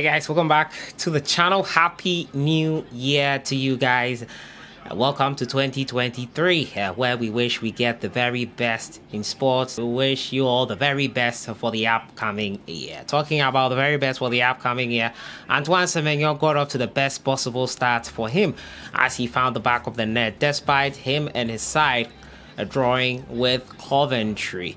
Hey guys, welcome back to the channel. Happy New Year to you guys. Welcome to 2023, where we wish we get the very best in sports. We wish you all the very best for the upcoming year. Talking about the very best for the upcoming year, Antoine Semenyo got up to the best possible start for him as he found the back of the net, despite him and his side drawing with Coventry.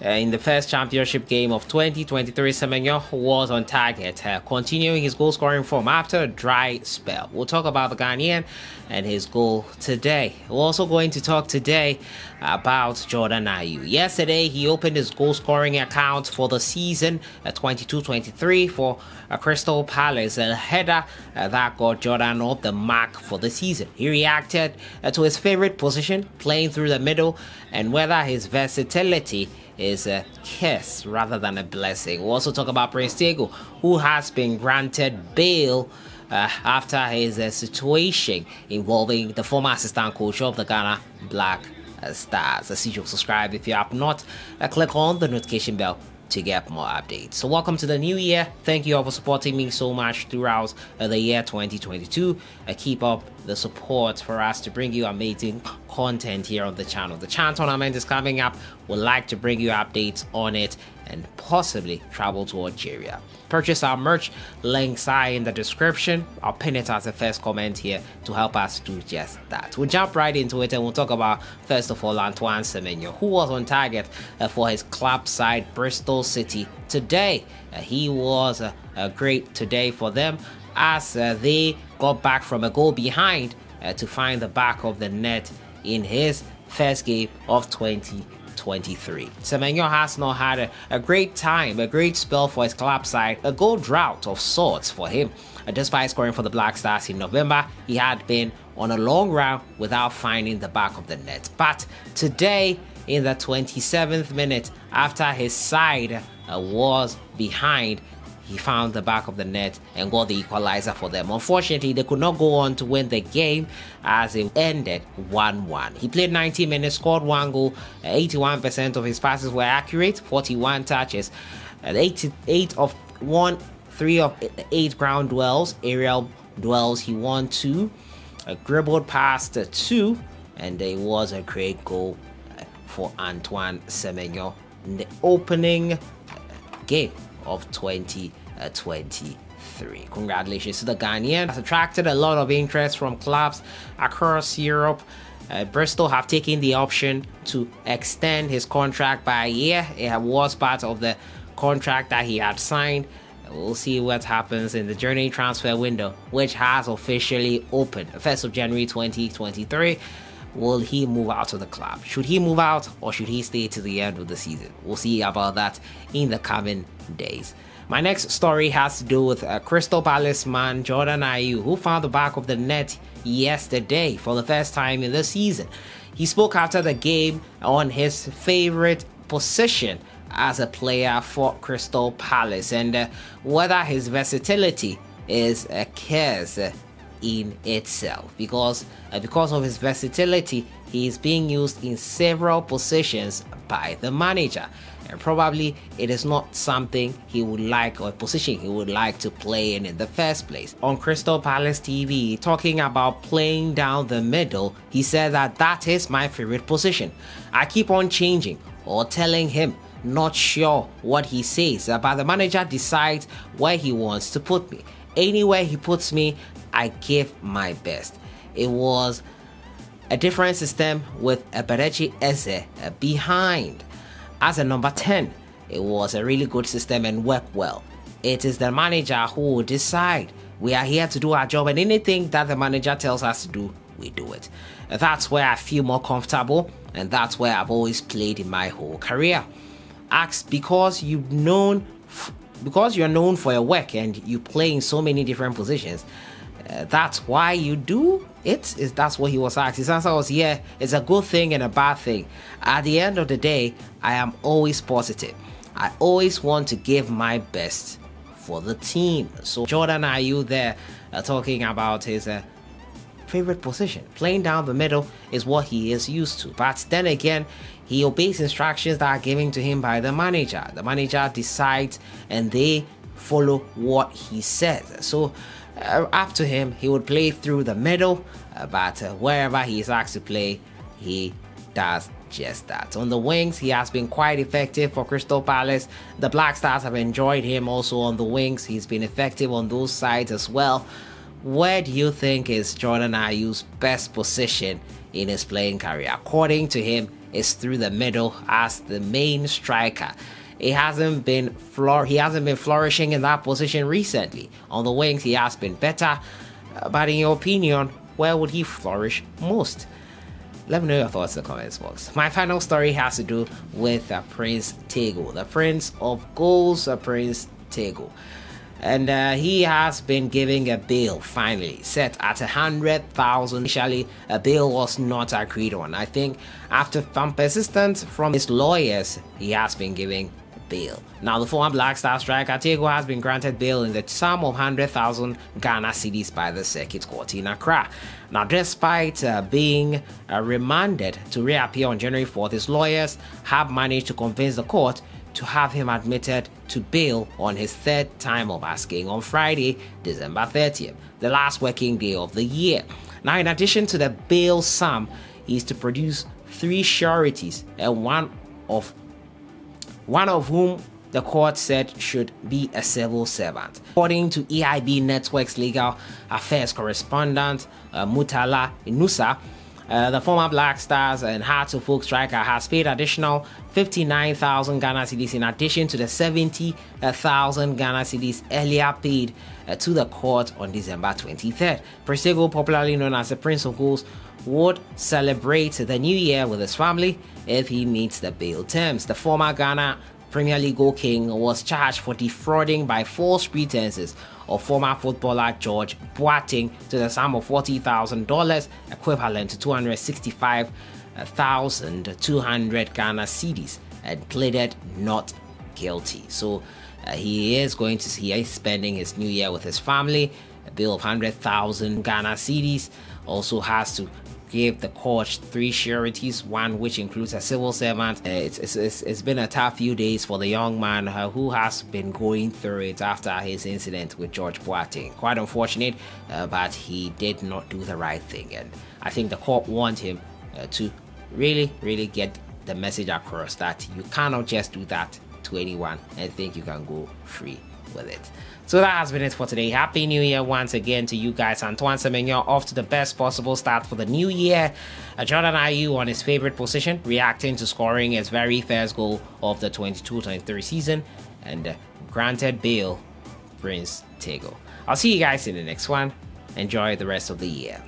In the first championship game of 2023, Semenyo was on target, continuing his goal-scoring form after a dry spell. We'll talk about the Ghanaian and his goal today. We're also going to talk today about Jordan Ayew. Yesterday, he opened his goal-scoring account for the season 22-23 for Crystal Palace, a header that got Jordan off the mark for the season. He reacted to his favorite position, playing through the middle, and whether his versatility is a curse rather than a blessing. We'll also talk about BRISTOL, who has been granted bail after his situation involving the former assistant coach of the Ghana Black Stars. As usual, subscribe if you have not. Click on the notification bell to get more updates. So welcome to the new year. Thank you all for supporting me so much throughout the year 2022. Keep up the support for us to bring you amazing content here on the channel. The Chan tournament is coming up. We'd like to bring you updates on it and possibly travel to Algeria. Purchase our merch, links are in the description. I'll pin it as the first comment here to help us do just that. We'll jump right into it and we'll talk about, first of all, Antoine Semenyo, who was on target for his club side Bristol City today. He was a great today for them as they got back from a goal behind to find the back of the net in his first game of 2023. Semenyo has not had a great time, a great spell for his club side, a goal drought of sorts for him. Despite scoring for the Black Stars in November, he had been on a long run without finding the back of the net. But today, in the 27th minute, after his side was behind, he found the back of the net and got the equalizer for them. Unfortunately, they could not go on to win the game as it ended 1-1. He played 90 minutes, scored one goal, 81% of his passes were accurate, 41 touches, and 3 of 8 ground duels, aerial duels he won 2, dribbled past 2, and it was a great goal for Antoine Semenyo in the opening game of 2023. Congratulations to the Ghanaian. Has attracted a lot of interest from clubs across Europe. Bristol have taken the option to extend his contract by a year. It was part of the contract that he had signed. We'll see what happens in the January transfer window, which has officially opened 1st of January 2023. Will he move out of the club? Should he move out or should he stay to the end of the season? We'll see about that in the coming days. My next story has to do with Crystal Palace man Jordan Ayew, who found the back of the net yesterday for the first time in the season. He spoke after the game on his favorite position as a player for Crystal Palace and whether his versatility is a curse in itself, because of his versatility he is being used in several positions by the manager, and probably it is not something he would like or a position he would like to play in the first place. On Crystal Palace TV, talking about playing down the middle, he said that is my favorite position. I keep on changing or telling him, not sure what he says, but the manager decides where he wants to put me. Anywhere he puts me, I give my best. It was a different system with Tetteh Eze behind. As a number 10, it was a really good system and worked well. It is the manager who will decide. We are here to do our job, and anything that the manager tells us to do, we do it. That's where I feel more comfortable, and that's where I've always played in my whole career. Because you're known for your work and you play in so many different positions, that's why you do it. That's what he was asked. His answer was, yeah, it's a good thing and a bad thing. At the end of the day, I am always positive. I always want to give my best for the team. So Jordan Ayew there talking about his favorite position. Playing down the middle is what he is used to. But then again, he obeys instructions that are given to him by the manager. The manager decides and they follow what he says. So up to him, he would play through the middle, but wherever he is asked to play, he does just that. On the wings, he has been quite effective for Crystal Palace. The Black Stars have enjoyed him also on the wings. He's been effective on those sides as well. Where do you think is Jordan Ayew's best position in his playing career? According to him, it's through the middle as the main striker. He hasn't been flourishing in that position recently. On the wings, he has been better. But in your opinion, where would he flourish most? Let me know your thoughts in the comments box. My final story has to do with Prince Tetteh, the Prince of Goals, Prince Tetteh. And he has been giving a bail finally set at 100,000. Initially, a bail was not agreed on. I think after some persistence from his lawyers, he has been giving bail. Now, the former Black Star striker Tetteh has been granted bail in the sum of 100,000 Ghana cedis by the Circuit Court in Accra. Now, despite being remanded to reappear on January 4th, his lawyers have managed to convince the court to have him admitted to bail on his third time of asking on Friday, December 30th, the last working day of the year. Now, in addition to the bail sum, he is to produce 3 sureties, and one of whom the court said should be a civil servant. According to EIB Network's legal affairs correspondent Mutala Inusa, the former Black Stars and Hearts of Oak striker has paid additional 59,000 Ghana cedis in addition to the 70,000 Ghana cedis earlier paid to the court on December 23rd. Prince Tetteh, popularly known as the Prince of Goals, would celebrate the new year with his family if he meets the bail terms. The former Ghana Premier League goal king was charged for defrauding by false pretenses of former footballer George Boateng to the sum of $40,000, equivalent to 265,200 Ghana cedis, and pleaded not guilty. So he is spending his new year with his family. A bill of 100,000 Ghana cedis. Also has to give the court 3 sureties, one which includes a civil servant. It's been a tough few days for the young man who has been going through it after his incident with George Boateng. Quite unfortunate, but he did not do the right thing, and I think the court want him to really get the message across that you cannot just do that to anyone and think you can go free with it. So that has been it for today. Happy New Year once again to you guys. Antoine Semenyo off to the best possible start for the new year. Jordan Ayew on his favorite position, reacting to scoring his very first goal of the 22-23 season, and granted bail Prince Tetteh. I'll see you guys in the next one. Enjoy the rest of the year.